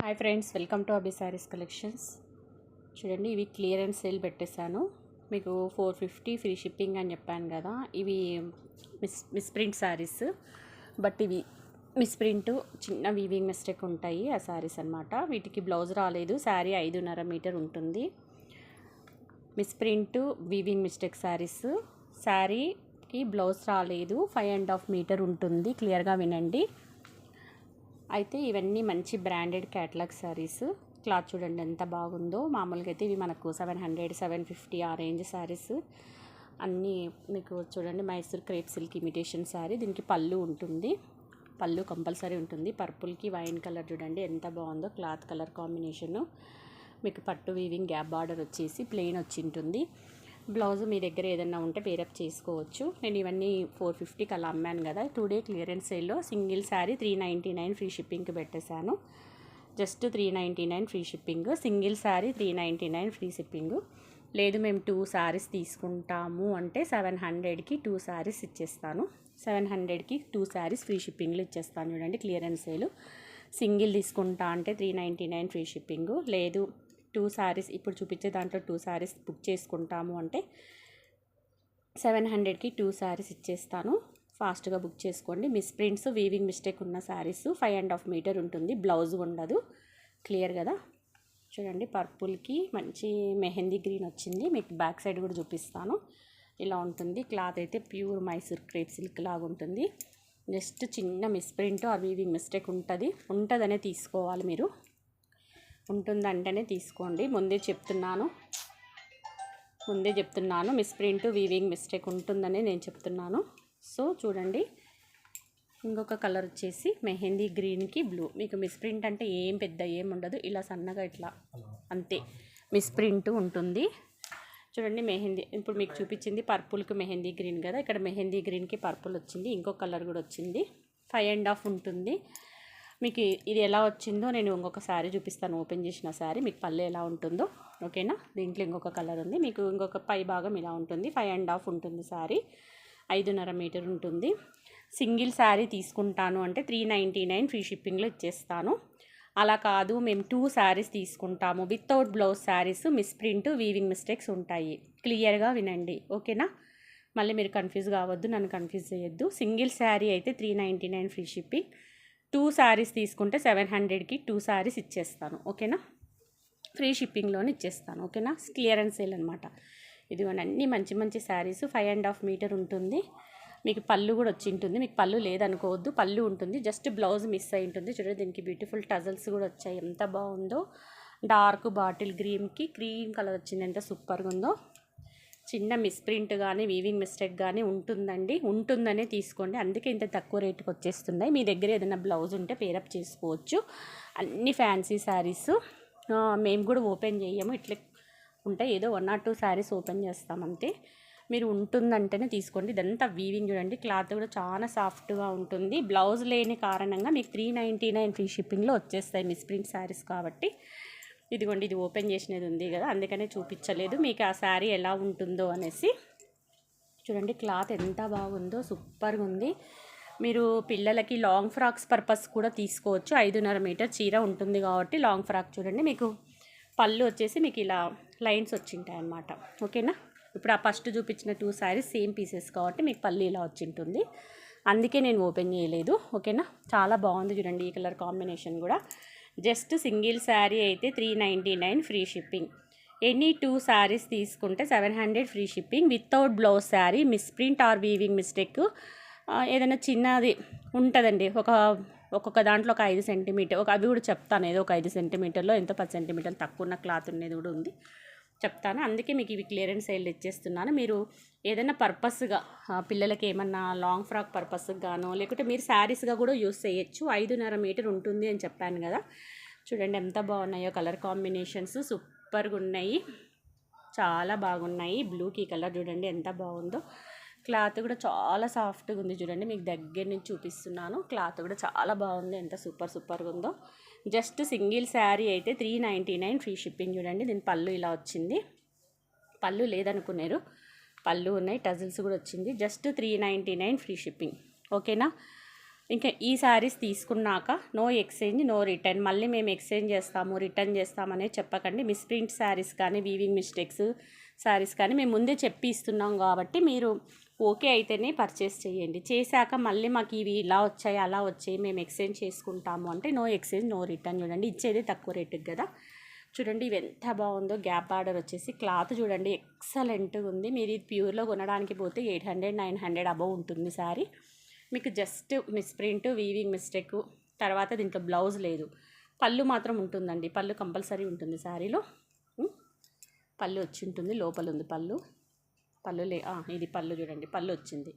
Hi friends, welcome to Abi sarees collections. చూడండి, ఇవి clearance sale పెట్టేశాను. మీకు 450 ఫ్రీ షిప్పింగ్ అని చెప్పాను కదా. ఇవి మిస్ప్రింట్ శారీస్, బట్ ఇవి మిస్ప్రింట్ చిన్న వీవింగ్ మిస్టేక్ ఉంటాయి ఆ శారీస్ అనమాట. వీటికి బ్లౌజ్ రాలేదు. శారీ 5.5 మీటర్ ఉంటుంది. Misprint weaving mistake saris. శారీకి బ్లౌజ్ రాలేదు, 5.5 మీటర్ ఉంటుంది. క్లియర్గా వినండి. అయితే ఇవన్నీ మంచి బ్రాండెడ్ క్యాటలాగ్ శారీస్. క్లాత్ చూడండి ఎంత బాగుందో. మామూలుగా అయితే ఇవి మనకు 700, 750 ఆ రేంజ్ శారీస్ అన్నీ. మీకు చూడండి, Mysore crepe silk imitation sari. దీనికి పళ్ళు ఉంటుంది, పళ్ళు కంపల్సరీ ఉంటుంది. పర్పుల్కి వైన్ కలర్ చూడండి ఎంత బాగుందో. Cloth colour combination. మీకు పట్టు వీవింగ్ గ్యాప్ బార్డర్ వచ్చేసి ప్లెయిన్ వచ్చి ఉంటుంది. బ్లౌజ్ మీ దగ్గర ఏదైనా ఉంటే పేరప్ చేసుకోవచ్చు. నేను ఇవన్నీ 450కి అలా అమ్మాను కదా. 2 డే క్లియరెన్స్ సేల్లో సింగిల్ శారీ 399 ఫ్రీ షిప్పింగ్కి పెట్టేశాను. Just 399 free shipping. Single sari 399 free shipping. లేదు మేము 2 శారీస్ తీసుకుంటాము అంటే 700కి 2 శారీస్ ఇచ్చేస్తాను. 700కి 2 శారీస్ ఫ్రీ షిప్పింగ్లో ఇచ్చేస్తాను. చూడండి, క్లియరెన్స్ సేలు. సింగిల్ తీసుకుంటా అంటే 399 ఫ్రీ షిప్పింగ్. లేదు 2 శారీస్ ఇప్పుడు చూపించే దాంట్లో 2 శారీస్ బుక్ చేసుకుంటాము అంటే 700కి 2 శారీస్ ఇచ్చేస్తాను. ఫాస్ట్గా బుక్ చేసుకోండి. మిస్ప్రింట్స్ వీవింగ్ మిస్టేక్ ఉన్న శారీస్ 5.5 మీటర్ ఉంటుంది. బ్లౌజ్ ఉండదు. క్లియర్ కదా. చూడండి, పర్పుల్కి మంచి మెహందీ గ్రీన్ వచ్చింది. మీకు బ్యాక్ సైడ్ కూడా చూపిస్తాను. ఇలా ఉంటుంది. క్లాత్ అయితే ప్యూర్ మైసూర్ క్రేప్ సిల్క్ లాగా ఉంటుంది. జస్ట్ చిన్న మిస్ప్రింట్ ఆర్ వీవింగ్ మిస్టేక్ ఉంటుందనే తీసుకోవాలి. మీరు ఉంటుందంటేనే తీసుకోండి. ముందే చెప్తున్నాను మిస్ప్రింట్ వీవింగ్ మిస్టేక్ ఉంటుందని నేను చెప్తున్నాను. సో చూడండి, ఇంకొక కలర్ వచ్చేసి మెహందీ గ్రీన్కి బ్లూ. మీకు మిస్ప్రింట్ అంటే ఏం ఉండదు. ఇలా సన్నగా ఇట్లా అంతే మిస్ప్రింట్ ఉంటుంది. చూడండి, మెహందీ ఇప్పుడు మీకు చూపించింది పర్పుల్కి మెహందీ గ్రీన్ కదా. ఇక్కడ మెహందీ గ్రీన్కి పర్పుల్ వచ్చింది. ఇంకొక కలర్ కూడా వచ్చింది. 5.5 ఉంటుంది. మీకు ఇది ఎలా వచ్చిందో నేను ఇంకొక శారీ చూపిస్తాను. ఓపెన్ చేసిన శారీ మీకు పళ్ళు ఎలా ఉంటుందో. ఓకేనా. దీంట్లో ఇంకొక కలర్ ఉంది. మీకు ఇంకొక పై భాగం ఇలా ఉంటుంది. 5.5 ఉంటుంది శారీ. 5.5 మీటర్ ఉంటుంది. సింగిల్ శారీ తీసుకుంటాను అంటే 399 ఫ్రీ షిప్పింగ్లో ఇచ్చేస్తాను. అలా కాదు మేము 2 శారీస్ తీసుకుంటాము without blouse saris, misprint weaving mistakes ఉంటాయి. క్లియర్గా వినండి. ఓకేనా. మళ్ళీ మీరు కన్ఫ్యూజ్ కావద్దు, నన్ను కన్ఫ్యూజ్ చేయొద్దు. సింగిల్ శారీ అయితే 399 ఫ్రీ షిప్పింగ్. 2 శారీస్ తీసుకుంటే 700కి 2 శారీస్ ఇచ్చేస్తాను. ఓకేనా. ఫ్రీ షిప్పింగ్లోనే ఇచ్చేస్తాను. ఓకేనా. క్లియరెన్స్ సేల్ అనమాట. ఇదిగోండి, అన్నీ మంచి మంచి శారీస్. 5.5 మీటర్ ఉంటుంది. మీకు పళ్ళు కూడా వచ్చి ఉంటుంది. మీకు పళ్ళు లేదనుకోవద్దు, పళ్ళు ఉంటుంది. జస్ట్ బ్లౌజ్ మిస్ అయి ఉంటుంది. చూడండి, దీనికి బ్యూటిఫుల్ టజల్స్ కూడా వచ్చాయి. ఎంత బాగుందో. డార్క్ బాటిల్ గ్రీన్కి క్రీమ్ కలర్ వచ్చింది. ఎంత సూపర్గా ఉందో. చిన్న మిస్ప్రింట్ కానీ వీవింగ్ మిస్టేక్ కానీ ఉంటుందనే తీసుకోండి. అందుకే ఇంత తక్కువ రేటుకి వచ్చేస్తున్నాయి. మీ దగ్గర ఏదైనా బ్లౌజ్ ఉంటే పేరప్ చేసుకోవచ్చు. అన్ని ఫ్యాన్సీ శారీస్. మేము కూడా ఓపెన్ చేయము. ఇట్లా ఉంటాయి, ఏదో 1 or 2 శారీస్ ఓపెన్ చేస్తామంతే. మీరు ఉంటుందంటేనే తీసుకోండి. ఇదంతా వీవింగ్ చూడండి. క్లాత్ కూడా చాలా సాఫ్ట్గా ఉంటుంది. బ్లౌజ్ లేని కారణంగా మీకు 399 ఫ్రీ షిప్పింగ్లో వచ్చేస్తాయి మిస్ప్రింట్ శారీస్ కాబట్టి. ఇదిగోండి, ఇది ఓపెన్ చేసినది ఉంది కదా, అందుకనే చూపించలేదు మీకు ఆ శారీ ఎలా ఉంటుందో అనేసి. చూడండి, క్లాత్ ఎంత బాగుందో. సూపర్గా ఉంది. మీరు పిల్లలకి లాంగ్ ఫ్రాక్స్ పర్పస్ కూడా తీసుకోవచ్చు. 5.5 మీటర్ చీర ఉంటుంది కాబట్టి లాంగ్ ఫ్రాక్. చూడండి, మీకు పళ్ళు వచ్చేసి మీకు ఇలా లైన్స్ వచ్చింటాయి అన్నమాట. ఓకేనా. ఇప్పుడు ఆ ఫస్ట్ చూపించిన 2 శారీస్ సేమ్ పీసెస్ కాబట్టి మీకు పళ్ళు ఇలా వచ్చింటుంది. అందుకే నేను ఓపెన్ చేయలేదు. ఓకేనా. చాలా బాగుంది. చూడండి, ఈ కలర్ కాంబినేషన్ కూడా. జస్ట్ సింగిల్ శారీ అయితే 399 ఫ్రీ షిప్పింగ్. ఎనీ 2 శారీస్ తీసుకుంటే 700 free shipping. Without blouse sari, misprint are weaving mistake ఏదైనా చిన్నది ఉంటుందండి. ఒక్కొక్క దాంట్లో ఒక 5 సెంటీమీటర్ అవి కూడా చెప్తాను. ఏదో ఒక 5 సెంటీమీటర్లో ఎంతో 10 సెంటీమీటర్లు తక్కువ ఉన్న క్లాత్ ఉండేది కూడా ఉంది, చెప్తాను. అందుకే మీకు ఇవి క్లియరెన్స్ సేల్ ఇచ్చేస్తున్నాను. మీరు ఏదైనా పర్పస్గా పిల్లలకి ఏమన్నా లాంగ్ ఫ్రాక్ పర్పస్గా గానో లేకుంటే మీరు శారీస్గా కూడా యూస్ చేయొచ్చు. 5.5 మీటర్ ఉంటుంది అని చెప్పాను కదా. చూడండి ఎంత బాగున్నాయో కలర్ కాంబినేషన్స్. సూపర్గా ఉన్నాయి, చాలా బాగున్నాయి. బ్లూకి కలర్ చూడండి ఎంత బాగుందో. క్లాత్ కూడా చాలా సాఫ్ట్గా ఉంది. చూడండి, మీకు దగ్గర నుంచి చూపిస్తున్నాను. క్లాత్ కూడా చాలా బాగుంది. ఎంత సూపర్గా ఉందో. జస్ట్ సింగిల్ శారీ అయితే 399 ఫ్రీ షిప్పింగ్. చూడండి, దీని పళ్ళు ఇలా వచ్చింది. పళ్ళు లేదనుకున్నారు, పళ్ళు ఉన్నాయి. టజిల్స్ కూడా వచ్చింది. Just 399 free shipping. ఓకేనా. ఇంకా ఈ శారీస్ తీసుకున్నాక నో ఎక్స్చేంజ్ నో రిటర్న్, మళ్ళీ మేము ఎక్స్చేంజ్ చేస్తాము రిటర్న్ చేస్తామనే చెప్పకండి. మిస్ప్రింట్ శారీస్ కానీ వీవింగ్ మిస్టేక్స్ శారీస్ కానీ మేము ముందే చెప్పి ఇస్తున్నాం కాబట్టి మీరు ఓకే అయితేనే పర్చేస్ చేయండి. చేశాక మళ్ళీ మాకు ఇవి ఇలా వచ్చాయి అలా వచ్చాయి మేము ఎక్స్చేంజ్ చేసుకుంటాము అంటే నో ఎక్స్చేంజ్ నో రిటర్న్. చూడండి ఇచ్చేది తక్కువ రేటుకి కదా. చూడండి ఇవి ఎంత బాగుందో. గ్యాప్ బార్డర్ వచ్చేసి క్లాత్ చూడండి ఎక్సలెంట్గా ఉంది. మీరు ఇది ప్యూర్లో కొనడానికి పోతే 800 900 అబవ్ ఉంటుంది శారీ. మీకు జస్ట్ మిస్ప్రింట్ వీవింగ్ మిస్టేక్, తర్వాత దీంట్లో బ్లౌజ్ లేదు. పళ్ళు మాత్రం ఉంటుందండి, పళ్ళు కంపల్సరీ ఉంటుంది శారీలో. పళ్ళు వచ్చి ఉంటుంది, లోపల ఉంది పళ్ళు. ఇది పళ్ళు చూడండి, పళ్ళు వచ్చింది,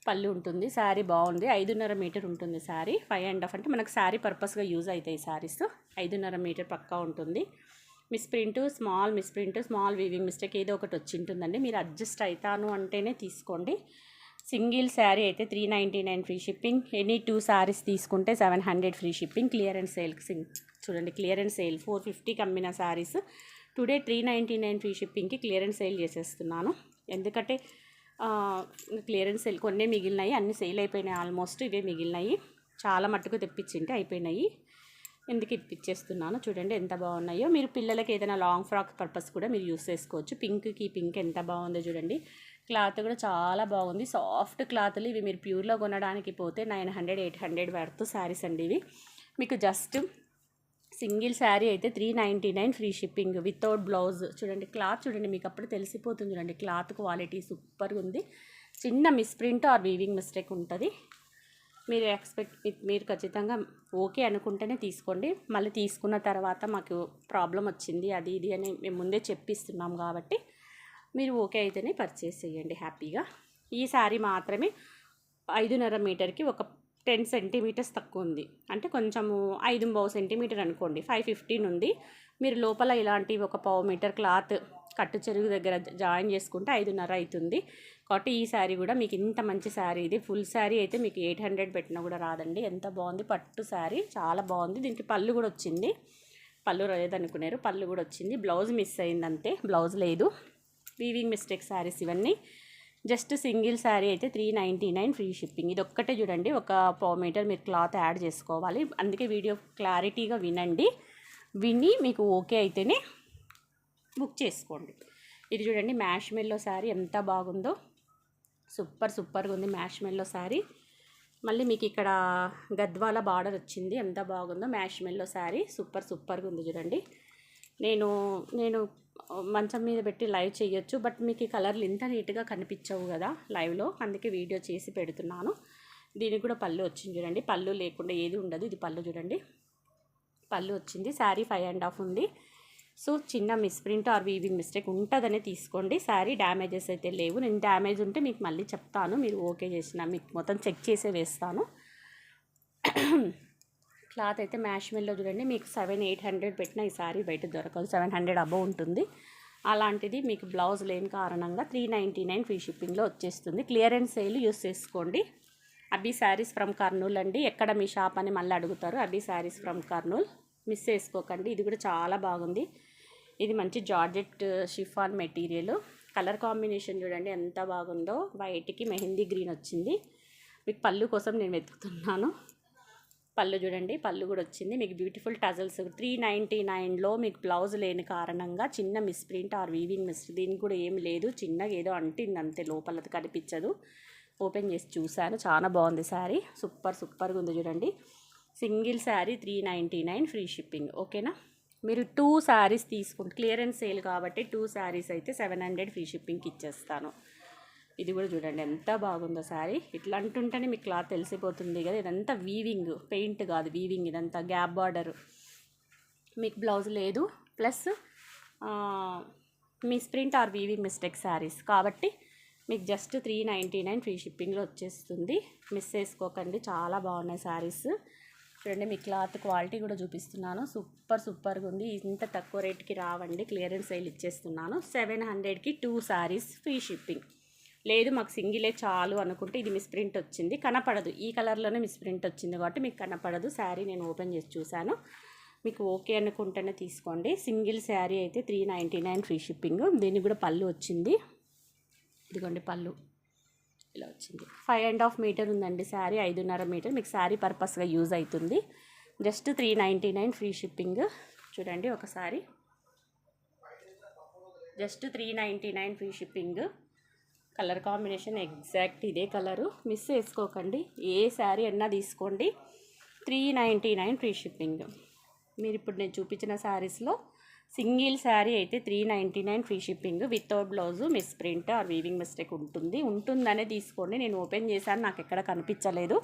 పళ్ళు ఉంటుంది. శారీ బాగుంది. 5.5 మీటర్ ఉంటుంది శారీ. 5.5 అంటే మనకు శారీ పర్పస్గా యూజ్ అవుతాయి శారీస్. 5.5 మీటర్ పక్కా ఉంటుంది. మిస్ప్రింట్ స్మాల్ వీవింగ్ మిస్టేక్ ఏదో ఒకటి వచ్చి ఉంటుందండి. మీరు అడ్జస్ట్ అవుతాను అంటేనే తీసుకోండి. సింగిల్ శారీ అయితే 399 ఫ్రీ షిప్పింగ్. ఎనీ 2 శారీస్ తీసుకుంటే 700 ఫ్రీ షిప్పింగ్. క్లియరెన్స్ సేల్ చూడండి, క్లియరెన్స్ సేల్ 450కి అమ్మిన శారీస్ టుడే 399 ఫ్రీ షిప్పింగ్కి క్లియరెన్స్ సేల్ చేసేస్తున్నాను. ఎందుకంటే క్లియరెన్స్ సేల్ కొన్నే మిగిలినాయి, అన్నీ సేల్ అయిపోయినాయి. ఆల్మోస్ట్ ఇవే మిగిలినాయి. చాలా మట్టుకు తెప్పించింటే అయిపోయినాయి, ఎందుకు ఇప్పించేస్తున్నాను. చూడండి ఎంత బాగున్నాయో. మీరు పిల్లలకి ఏదైనా లాంగ్ ఫ్రాక్ పర్పస్ కూడా మీరు యూస్ చేసుకోవచ్చు. పింక్కి పింక్ ఎంత బాగుందో చూడండి. క్లాత్ కూడా చాలా బాగుంది, సాఫ్ట్ క్లాత్లు ఇవి. మీరు ప్యూర్లో కొనడానికి పోతే 900 800 వర్త్ శారీస్ అండి ఇవి. మీకు జస్ట్ సింగిల్ శారీ అయితే 399 ఫ్రీ షిప్పింగ్ వితౌట్ బ్లౌజ్. చూడండి క్లాత్ చూడండి, మీకు అప్పుడు తెలిసిపోతుంది. చూడండి క్లాత్ క్వాలిటీ సూపర్గా ఉంది. చిన్న మిస్ప్రింట్ ఆర్ వీవింగ్ మిస్టేక్ ఉంటుంది. మీరు ఖచ్చితంగా ఓకే అనుకుంటేనే తీసుకోండి. మళ్ళీ తీసుకున్న తర్వాత మాకు ప్రాబ్లం వచ్చింది అది ఇది అని మేము ముందే చెప్పిస్తున్నాం కాబట్టి మీరు ఓకే అయితేనే పర్చేస్ చేయండి హ్యాపీగా. ఈ శారీ మాత్రమే 5.5 మీటర్కి ఒక 10 సెంటీమీటర్స్ తక్కువ ఉంది. అంటే కొంచెము 5.5 సెంటీమీటర్ అనుకోండి, 515 ఉంది. మీరు లోపల ఇలాంటి ఒక 1/4 మీటర్ క్లాత్ కట్టు చెరుగు దగ్గర జాయిన్ చేసుకుంటే 5.5 అవుతుంది. కాబట్టి ఈ శారీ కూడా మీకు ఇంత మంచి శారీ, ఇది ఫుల్ శారీ అయితే మీకు 800 పెట్టినా కూడా రాదండి. ఎంత బాగుంది, పట్టు శారీ చాలా బాగుంది. దీనికి పళ్ళు కూడా వచ్చింది. పళ్ళు లేదనుకున్నారు, పళ్ళు కూడా వచ్చింది. బ్లౌజ్ మిస్ అయింది అంతే, బ్లౌజ్ లేదు. వీవింగ్ మిస్టేక్ శారీస్ ఇవన్నీ. జస్ట్ సింగిల్ శారీ అయితే 399 ఫ్రీ షిప్పింగ్. ఇది ఒక్కటే చూడండి, ఒక 1/4 మీటర్ మీరు క్లాత్ యాడ్ చేసుకోవాలి. అందుకే వీడియో క్లారిటీగా వినండి. విని మీకు ఓకే అయితేనే బుక్ చేసుకోండి. ఇది చూడండి మ్యాష్ మెల్లో శారీ ఎంత బాగుందో, సూపర్గా ఉంది మ్యాష్ మెల్లో శారీ. మళ్ళీ మీకు ఇక్కడ గద్వాల బార్డర్ వచ్చింది, ఎంత బాగుందో. మ్యాష్ మెల్లో శారీ సూపర్గా ఉంది చూడండి. నేను మంచం మీద పెట్టి లైవ్ చేయొచ్చు, బట్ మీకు ఈ కలర్లు ఇంత నీట్గా కనిపించవు కదా లైవ్లో, అందుకే వీడియో చేసి పెడుతున్నాను. దీనికి కూడా పళ్ళు వచ్చింది చూడండి. పళ్ళు లేకుండా ఏది ఉండదు. ఇది పళ్ళు చూడండి, పళ్ళు వచ్చింది. శారీ 5.5 ఉంది. సో చిన్న మిస్ప్రింట్ ఆర్ వీవింగ్ మిస్టేక్ ఉంటుందనే తీసుకోండి. శారీ డ్యామేజెస్ అయితే లేవు. నేను డ్యామేజ్ ఉంటే మీకు మళ్ళీ చెప్తాను, మీరు ఓకే చేసిన మీకు మొత్తం చెక్ చేసే వేస్తాను. క్లాత్ అయితే మ్యాష్ మెల్లో చూడండి, మీకు 700-800 పెట్టినా ఈ శారీ బయట దొరకదు, 700 అబవ్ ఉంటుంది. అలాంటిది మీకు బ్లౌజ్ లేని కారణంగా 399 ఫ్రీ షిప్పింగ్లో వచ్చేస్తుంది. క్లియరెన్స్ సేల్ యూస్ చేసుకోండి. అబ్బీ శారీస్ ఫ్రమ్ కర్నూల్ అండి. ఎక్కడ మీ షాప్ అని మళ్ళీ అడుగుతారు. అబ్బీ శారీస్ ఫ్రమ్ కర్నూల్, మిస్ చేసుకోకండి. ఇది కూడా చాలా బాగుంది. ఇది మంచి georgette chiffon material. Colour combination చూడండి ఎంత బాగుందో. వైట్కి మెహందీ గ్రీన్ వచ్చింది. మీకు పళ్ళు కోసం నేను వెతుకుతున్నాను. పళ్ళు చూడండి, పళ్ళు కూడా వచ్చింది. మీకు బ్యూటిఫుల్ టజల్స్ 399లో మీకు బ్లౌజ్ లేని కారణంగా చిన్న మిస్ప్రింట్ ఆర్ వీవింగ్ దీనికి కూడా ఏం లేదు, చిన్నగా ఏదో అంటింది అంతే, లోపల కనిపించదు. ఓపెన్ చేసి చూశాను, చాలా బాగుంది శారీ. సూపర్గా ఉంది చూడండి. Single sari 399 free shipping. ఓకేనా. మీరు 2 శారీస్ తీసుకుంటే క్లియరెన్స్ సేల్ కాబట్టి 2 శారీస్ అయితే 700 ఫ్రీ షిప్పింగ్కి ఇచ్చేస్తాను. ఇది కూడా చూడండి ఎంత బాగుందో శారీ. ఇట్లా అంటుంటేనే మీకు క్లాత్ తెలిసిపోతుంది కదా. ఇదంతా వీవింగ్, పెయింట్ కాదు వీవింగ్. ఇదంతా గ్యాప్ బార్డర్, మీకు బ్లౌజ్ లేదు. Plus misprint are weaving mistake saris కాబట్టి మీకు జస్ట్ 399 ఫ్రీ షిప్పింగ్లో వచ్చేస్తుంది. మిస్ చేసుకోకండి, చాలా బాగున్నాయి శారీస్. చూడండి మీ క్లాత్ క్వాలిటీ కూడా చూపిస్తున్నాను. సూపర్గా ఉంది. ఇంత తక్కువ రేట్కి రావండి, క్లియరెన్స్ సేల్ ఇచ్చేస్తున్నాను. 700కి 2 శారీస్ ఫ్రీ షిప్పింగ్. లేదు మాకు సింగిలే చాలు అనుకుంటే ఇది మిస్ప్రింట్ వచ్చింది, కనపడదు. ఈ కలర్లోనే మిస్ప్రింట్ వచ్చింది కాబట్టి మీకు కనపడదు. శారీ నేను ఓపెన్ చేసి చూశాను. మీకు ఓకే అనుకుంటేనే తీసుకోండి. సింగిల్ శారీ అయితే 399 ఫ్రీ షిప్పింగ్. దీనికి కూడా పళ్ళు వచ్చింది. ఇదిగోండి పళ్ళు ఇలా వచ్చింది. 5.5 మీటర్ ఉందండి శారీ, 5.5 మీటర్. మీకు శారీ పర్పస్గా యూజ్ అవుతుంది. Just 399 free shipping. చూడండి ఒకసారి, just 399 free shipping. Colour combination exact ఇదే కలరు, మిస్ చేసుకోకండి. ఏ శారీ అన్నా తీసుకోండి, 399 ఫ్రీ షిప్పింగ్. మీరు ఇప్పుడు నేను చూపించిన శారీస్లో సింగిల్ శారీ అయితే 399 free shipping. Without blouse, miss print are weaving mistake ఉంటుందనే తీసుకోండి. నేను ఓపెన్ చేశాను, నాకు ఎక్కడ కనిపించలేదు.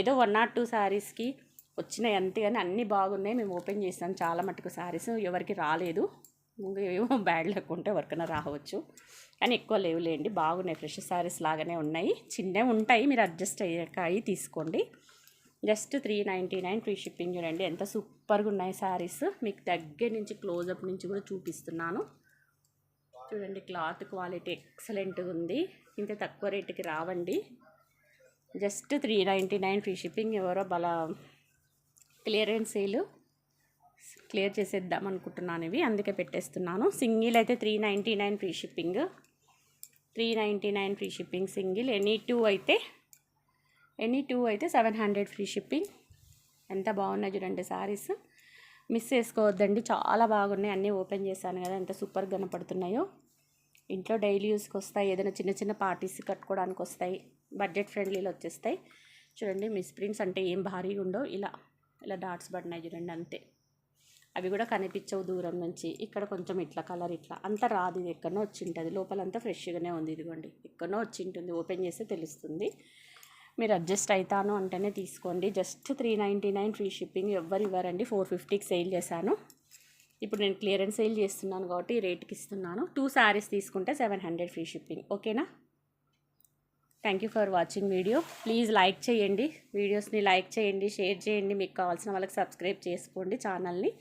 ఏదో 1 or 2 శారీస్కి వచ్చినాయి అంతే, కానీ అన్నీ బాగున్నాయి. మేము ఓపెన్ చేసాం చాలా మటుకు శారీస్, ఎవరికి రాలేదు. ఏవో బ్యాడ్ లేకుంటే ఎవరికైనా రావచ్చు, కానీ ఎక్కువ లేవులేండి. బాగున్నాయి, ఫ్రెష్ శారీస్ లాగానే ఉన్నాయి. చిన్నవి ఉంటాయి, మీరు అడ్జస్ట్ అయ్యాక తీసుకోండి. Just 399 free shipping. చూడండి ఎంత సూపర్గా ఉన్నాయి శారీస్. మీకు దగ్గర నుంచి క్లోజప్ నుంచి కూడా చూపిస్తున్నాను. చూడండి క్లాత్ క్వాలిటీ ఎక్సలెంట్గా ఉంది. ఇంత తక్కువ రేటుకి రావండి. Just 399 free shipping. ఎవరో బలా క్లియరెన్స్ సేల్ క్లియర్ చేసేద్దాం అనుకుంటున్నాను ఇవి, అందుకే పెట్టేస్తున్నాను. సింగిల్ అయితే 399 free shipping. 399 free shipping single. Any two అయితే 700 ఫ్రీ షిప్పింగ్. ఎంత బాగున్నాయి చూడండి శారీస్, మిస్ చేసుకోవద్దండి. చాలా బాగున్నాయి, అన్నీ ఓపెన్ చేశాను కదా, ఎంత సూపర్గా కనపడుతున్నాయో. ఇంట్లో డైలీ యూస్కి వస్తాయి, ఏదైనా చిన్న చిన్న పార్టీస్ కట్టుకోవడానికి వస్తాయి, బడ్జెట్ ఫ్రెండ్లీలో వచ్చేస్తాయి. చూడండి మిస్ ప్రింట్స్ అంటే ఏం భారీగా ఉండవు, ఇలా డాట్స్ పడినాయి చూడండి అంతే. అవి కూడా కనిపించవు దూరం నుంచి. ఇక్కడ కొంచెం ఇట్లా కలర్ ఇట్లా అంత రాదు, ఇది ఎక్కడనో వచ్చి ఉంటుంది. లోపలంతా ఫ్రెష్గానే ఉంది, ఇదిగోండి ఎక్కడనో వచ్చి ఉంటుంది, ఓపెన్ చేస్తే తెలుస్తుంది. మీరు అడ్జస్ట్ అవుతాను అంటేనే తీసుకోండి. Just 399 free shipping. ఎవ్వరు ఇవ్వరండి, 450కి సేల్ చేశాను. ఇప్పుడు నేను క్లియరెన్స్ సేల్ చేస్తున్నాను కాబట్టి ఈ రేట్కి ఇస్తున్నాను. 2 శారీస్ తీసుకుంటే 700 ఫ్రీ షిప్పింగ్. ఓకేనా? Thank you for watching video. Please like చేయండి, వీడియోస్ని లైక్ చేయండి, షేర్ చేయండి. మీకు కావాల్సిన వాళ్ళకి సబ్స్క్రైబ్ చేసుకోండి ఛానల్ని.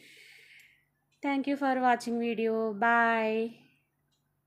Thank you for watching video. Bye.